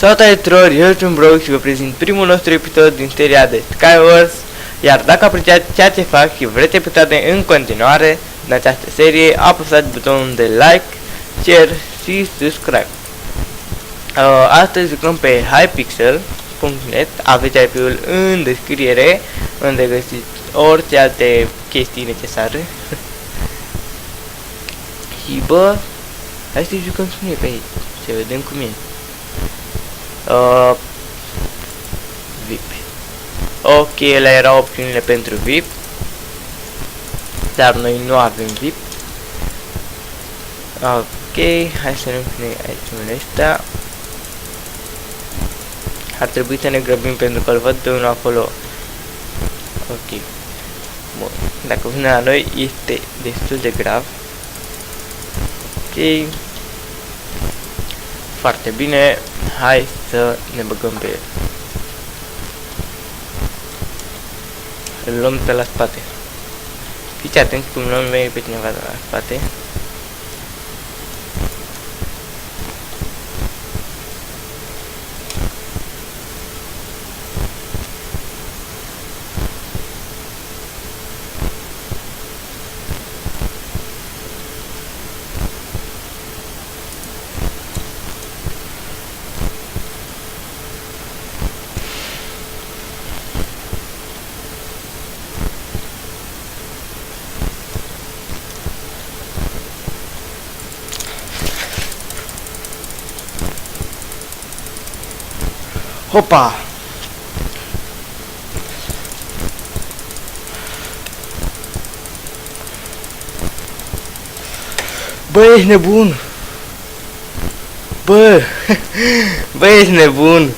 Salutare tuturor, eu sunt Brock și vă prezint primul nostru episod din seria de Skywars. Iar dacă apreciați ceea ce fac și vreți episoade în continuare în această serie, apăsați butonul de like, share și subscribe. Astăzi jucăm pe hypixel.net, aveți IP-ul în descriere, unde găsiți orice alte chestii necesare. Și bă, hai să jucăm și noi pe aici, să vedem cum e. VIP. Ok, ele erau opțiunile pentru VIP, dar noi nu avem VIP. Ok, hai să ne punem aici ăsta. Ar trebui să ne grăbim pentru că îl văd pe unul acolo. Ok. Bun, dacă vine la noi este destul de grav. Ok. Foarte bine, hai să ne băgăm pe el. Îl luăm pe la spate. Fiți atenți cum luăm noi pe cineva de la spate. Hopa! Bă, ești nebun! Bă! Bă, ești nebun!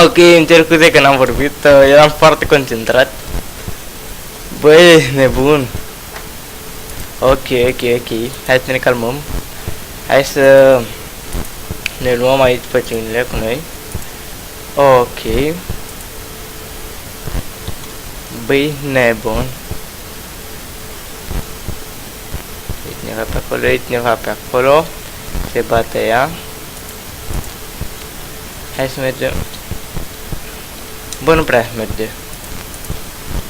Ok, îmi cer scuze că n-am vorbit, eram foarte concentrat. Bă, ești nebun! Ok, hai să ne calmăm. Hai să ne luăm aici păciunile cu noi. Ok. Băi, nebun. E cineva pe acolo, e cineva pe acolo. Se bate ea. Hai să mergem. Bă, nu prea merge.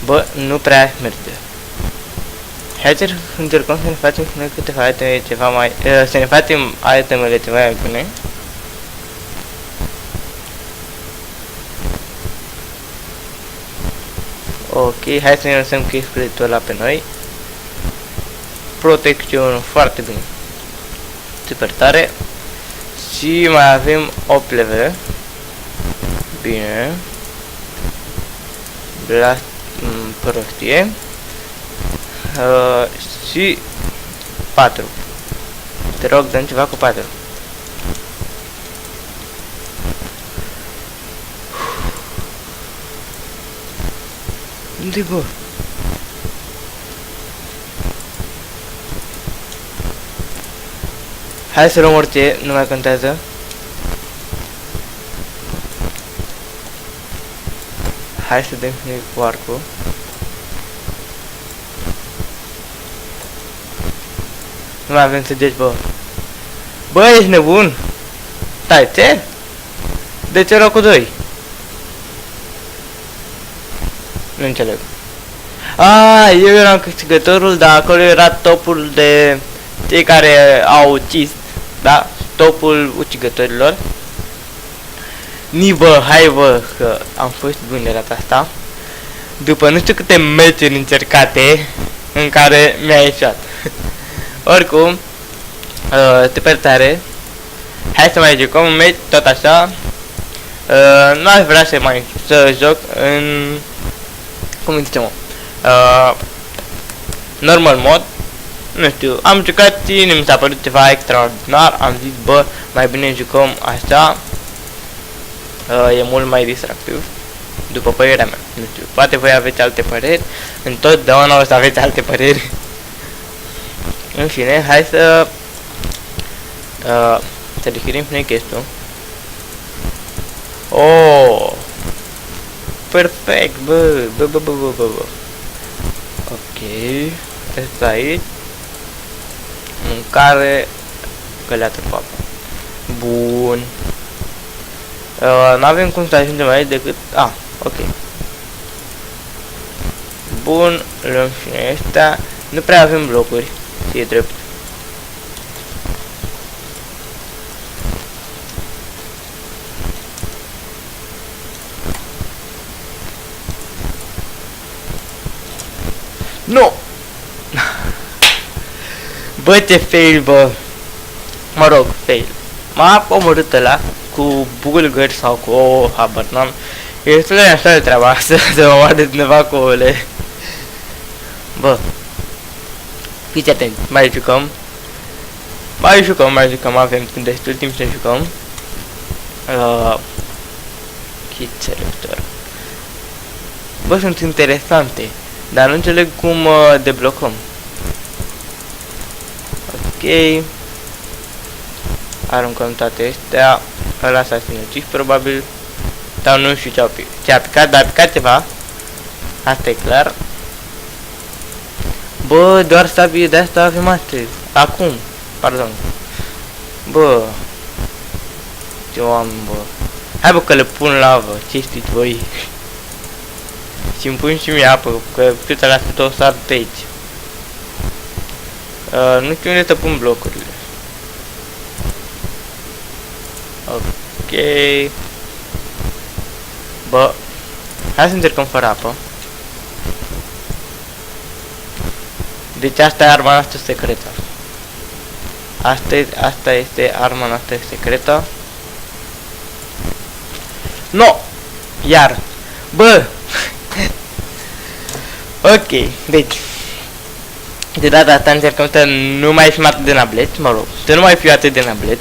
Bă, nu prea merge. Hai să încercăm să ne facem noi câteva iteme ceva mai... să ne facem itemele ceva mai bune. Ok, hai să ne lăsăm chestul ăla pe noi. Protecțiune foarte bine. Super tare. Și mai avem 8 level. Bine. Blast prostie. Și 4. Te rog, dăm ceva cu 4. Unde bă? Hai să luăm orice, nu mai contează. Hai să dăm și noi cu arcul. Nu mai avem să deci, bă. Bă, ești nebun? Stai, ce? De ce erau cu 2? Nu înțeleg. Eu eram câștigătorul, dar acolo era topul de cei care au ucis, da? Topul ucigătorilor. Bă, hai bă, că am fost bun de data asta. După nu știu câte meciuri încercate în care mi-a ieșit. Oricum, super tare. Hai să mai jucăm un meci, tot așa. Nu aș vrea să joc în... cum zicem, normal mod. Nu știu, am jucat și nu mi s-a părut ceva extraordinar. Am zis, bă, mai bine jucăm așa. E mult mai distractiv, după părerea mea. Nu știu, poate voi aveți alte păreri. Întotdeauna o să aveți alte păreri. În fine, hai să deschidem noi chestia. Oh! Perfect, bă. Ok, asta aici. Mâncare, căleată cu apă. Bun. Nu avem cum să ajungem aici decât... ok. Bun, luăm și noi ăștia. Nu prea avem blocuri, e drept. Nu! Bă, ce fail, bă! Mă rog, fail. M-a omorât ăla cu bulgări sau cu habar n-am. E destul de așa de treaba să mă omoare cineva cu ouăle. Bă. Fiți atenți, mai jucăm, avem destul timp să jucăm. Kit selector. Bă, sunt interesante, dar nu înțeleg cum deblocăm. Ok. Aruncăm toate astea. Ăla s-a sinucis probabil. Sau nu știu ce-a picat, dar a picat ceva. Asta e clar. Bă, doar sabie de asta avem astăzi. Acum, pardon. Bă. Ce oameni, bă. Hai, bă, că le pun lavă. Ce știți voi? Și-mi pun și mie apă, că câte la tot o sar pe aici. Nu știu unde să pun blocurile. Ok. Bă. Hai să încercăm fără apă. Deci asta e arma noastră secretă. Asta este arma noastră secretă. No! Iar. Bă! Ok, deci. De data asta încercăm să nu mai fim atât de nablet, mă rog. Să nu mai fiu atât de nablet.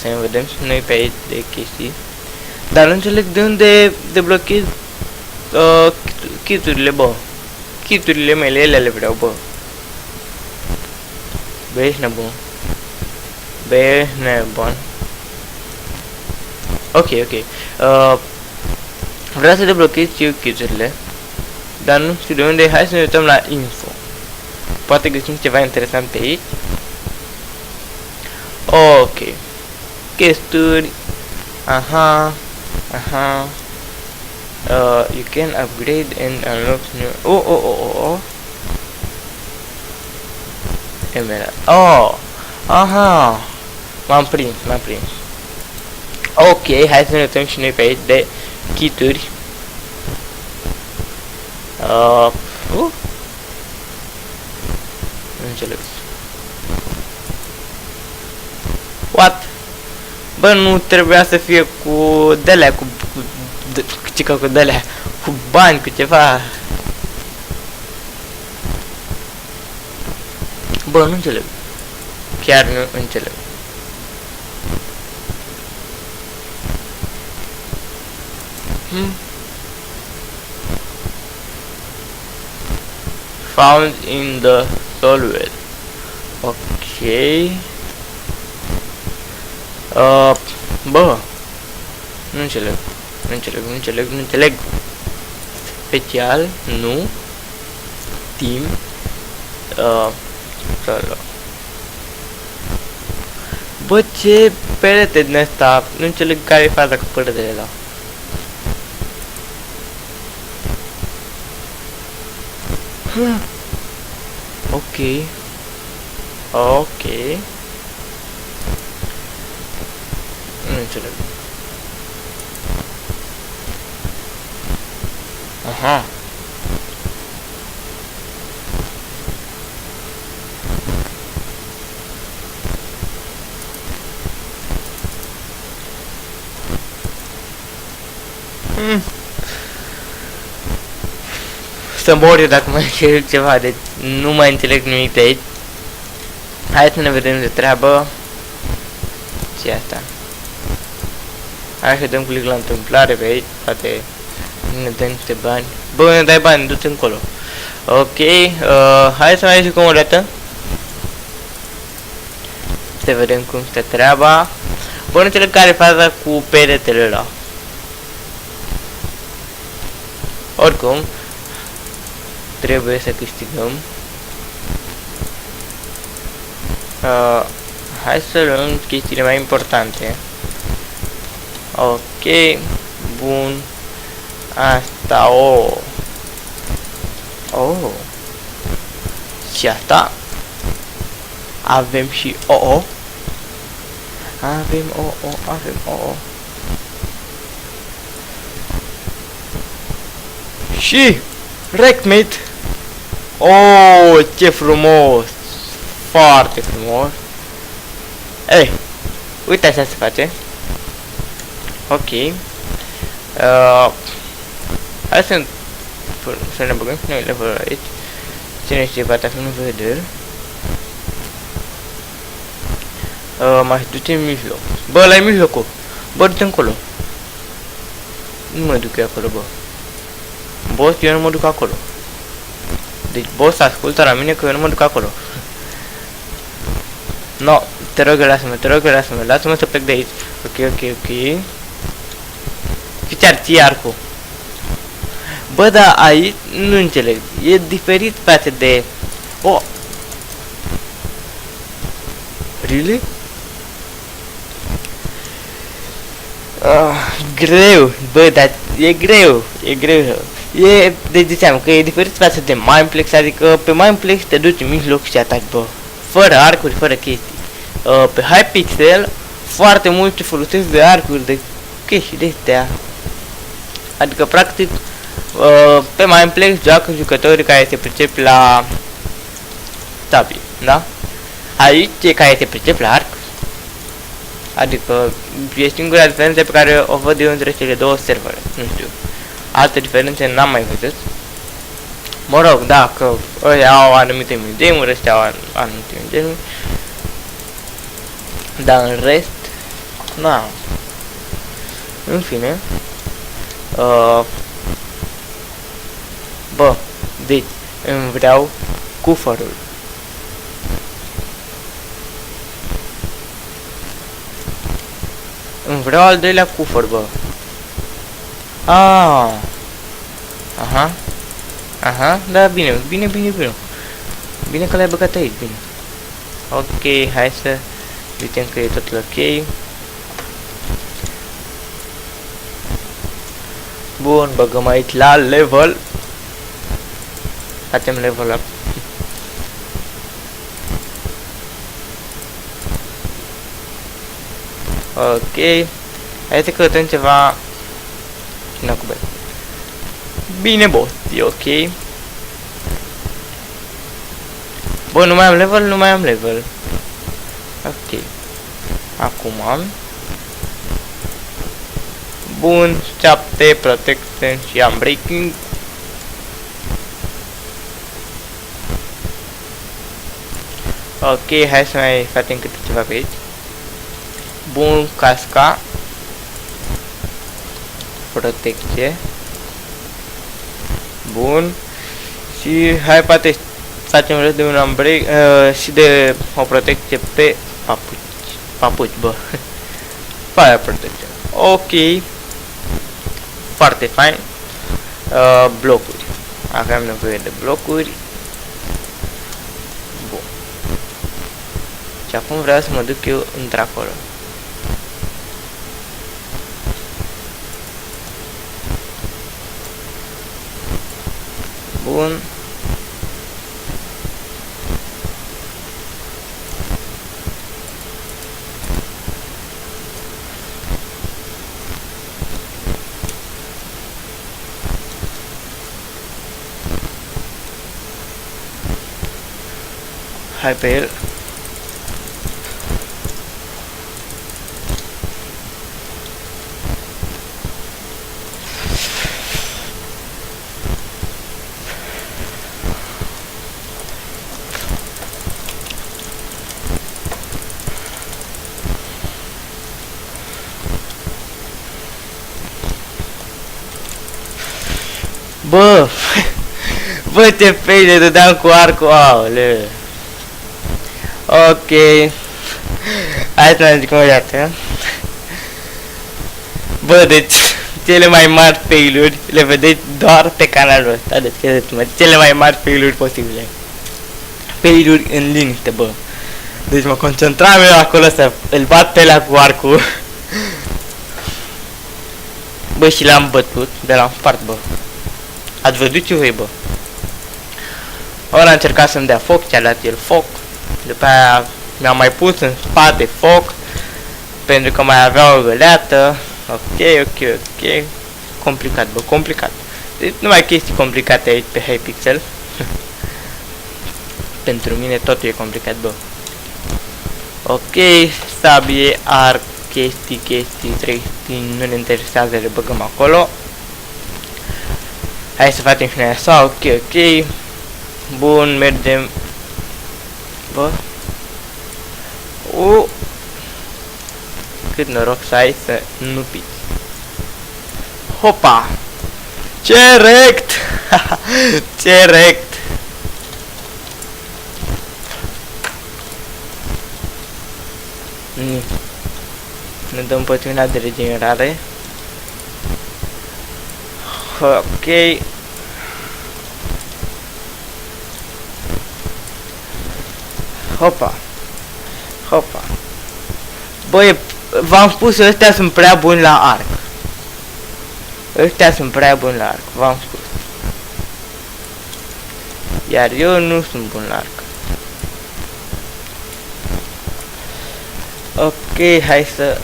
Să ne vedem și noi pe aici de chestii. Dar nu înțeleg de unde deblochez kiturile, bă. Kiturile mele, ele le vreau, bă. Bă, ești nebun. Bă, ești nebun. Ok. Vreau să deblochez eu kiturile. Dar nu știu de unde. Hai să ne uităm la info. Poate găsim ceva interesant pe aici. Ok. Chesturi. Aha. You can upgrade and unlock new. Oh. Emerald. Oh. Aha. M-am prins. Ok, hai să ne uităm și noi pe aici de kituri. Nu înțeleg. What? Bă, nu trebuia să fie cu delea, cu delea, cu bani, cu ceva. Bă, nu înțeleg. Chiar nu înțeleg. Found in the soul well. Ok. Bă. Nu înțeleg. Special, nu. Team. Solo. Bă, ce perete din asta. Nu înțeleg care e faza cu peretele ăla. Ok. Nu înțeleg. Aha. Să mor eu dacă mai încerc ceva, deci nu mai înțeleg nimic de aici. Hai să ne vedem de treabă. Ce asta? Hai să dăm click la întâmplare pe aici, poate ne dăm niște bani. Bă, ne dai bani, du-te încolo. Ok, hai să mai jucăm o dată. Să vedem cum stă treaba. Bă, nu înțeleg care e faza cu peretele ăla. Oricum, trebuie să câștigăm. Hai să luăm chestiile mai importante. Ok, bun. Asta, și asta. Avem și ouă. Avem ouă. Și recmate. Oh, ce frumos. Foarte frumos. Ei, uite așa se face. Ok. Hai să ne băgăm și noi level aici. Cine știe, poate fi un vedere. M-aș duce în mijloc. Bă, ăla e mijlocul. Bă, du-te încolo. Nu mă duc eu acolo, bă. Boss, eu nu mă duc acolo. Deci, boss, ascultă la mine că eu nu mă duc acolo. No, te rog, lasă-mă, lasă-mă să plec de aici. Ok. Și ți-ar ție arcul. Bă, da, aici nu înțeleg. E diferit față de... Oh! Really? Greu, bă, dar e greu. Deci ziceam că e diferit față de Mineplex, adică pe Mineplex te duci în mijloc și ataci, bă. Fără arcuri, fără chestii. Pe Hypixel, foarte mult te folosesc de arcuri, de chestii de astea. Adică, practic, pe Mineplex joacă jucătorii care se pricep la sabie, da? Aici cei care se pricep la arc. Adică e singura diferență pe care o văd eu între cele două servere. Nu știu. Alte diferențe n-am mai văzut. Mă rog, da, că ăia au anumite midgame-uri, ăștia au anumite midgame-uri. Dar în rest, n-am. În fine. Bă, deci îmi vreau cufărul. Îmi vreau al doilea cufăr, bă. Aha, da, bine. Bine că l-ai băgat aici, bine. Ok, hai să vedem că e totul ok. Bun, băgăm aici la level. Facem level up. Ok. Hai să căutăm ceva. Cine cu bani. Bine, boss, e ok. Bă, nu mai am level. Ok. Acum am. Bun, 7 protection și am breaking. Ok, hai să mai facem câte ceva pe aici. Bun, casca. Protecție. Bun. Și hai poate facem rest de un umbrec și de o protecție pe papuci, bă. Fire protection. Ok. Foarte fain. Blocuri. Avem nevoie de blocuri. Bun. Și acum vreau să mă duc eu într-acolo. Bun. Hai pe el. Bă, bă, ce feile dădeam cu arcul, aoleu. Ok. Hai să ne zicem o dată. Bă, deci cele mai mari failuri le vedeți doar pe canalul ăsta. Deci credeți-mă, cele mai mari failuri posibile. Failuri în liniște, bă. Deci mă concentram eu acolo să îl bat pe ăla cu arcul. Bă, și l-am bătut, de la spart, bă. Ați văzut ce voi, bă? Ora a încercat să-mi dea foc, ți-a dat el foc. După aia mi-am mai pus în spate foc, pentru că mai avea o găleată. Ok. Complicat, bă, complicat. Deci numai chestii complicate aici pe Hypixel. Pentru mine totul e complicat, bă. Ok, sabie, arc, chestii, nu ne interesează, le băgăm acolo. Hai să facem finalul sau, ok. Bun, mergem. Bă. Cât noroc să ai să nu pici. Hopa! Ce rect! Ce rect! Ne dăm poțiunea de regenerare. Ok. Hopa. Băi, v-am spus, ăstea sunt prea buni la arc. V-am spus. Iar eu nu sunt bun la arc. Ok, hai să...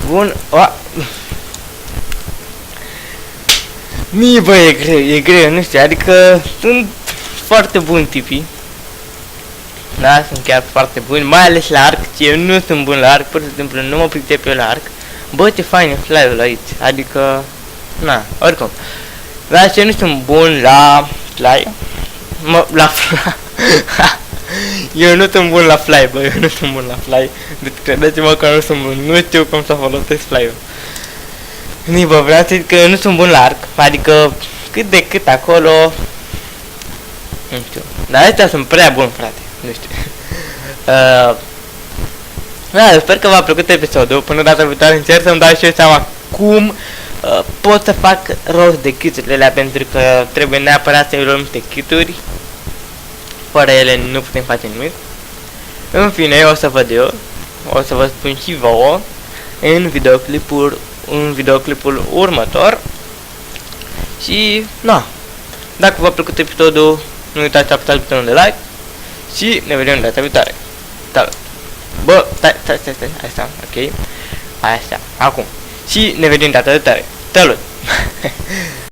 Bun, bă, e greu, nu știu, adică sunt foarte buni tipii. Da, sunt chiar foarte buni, mai ales la arc, eu nu sunt bun la arc, pur și simplu nu mă pricep eu la arc. Bă, ce fain e fly-ul aici, adică, na, oricum. Dar eu nu sunt bun la fly, eu nu sunt bun la fly, bă, deci credeți-mă că nu sunt bun, nu știu cum să folosesc fly-ul. Bă, vreau să zic că nu sunt bun la arc, adică cât de cât acolo, nu știu, dar astea sunt prea buni, frate, nu știu. Da, sper că v-a plăcut episodul, până data viitoare încerc să-mi dau și eu seama cum pot să fac rost de kit-urile alea, pentru că trebuie neapărat să-i luăm niște kit-uri. Fără ele nu putem face nimic. În fine, o să vă spun și vouă în videoclipul următor. Și, na, dacă v-a plăcut episodul, nu uitați să apăsați butonul de like și ne vedem data viitoare. Bă, stai, ok, așa, acum. Și ne vedem data viitoare. Salut!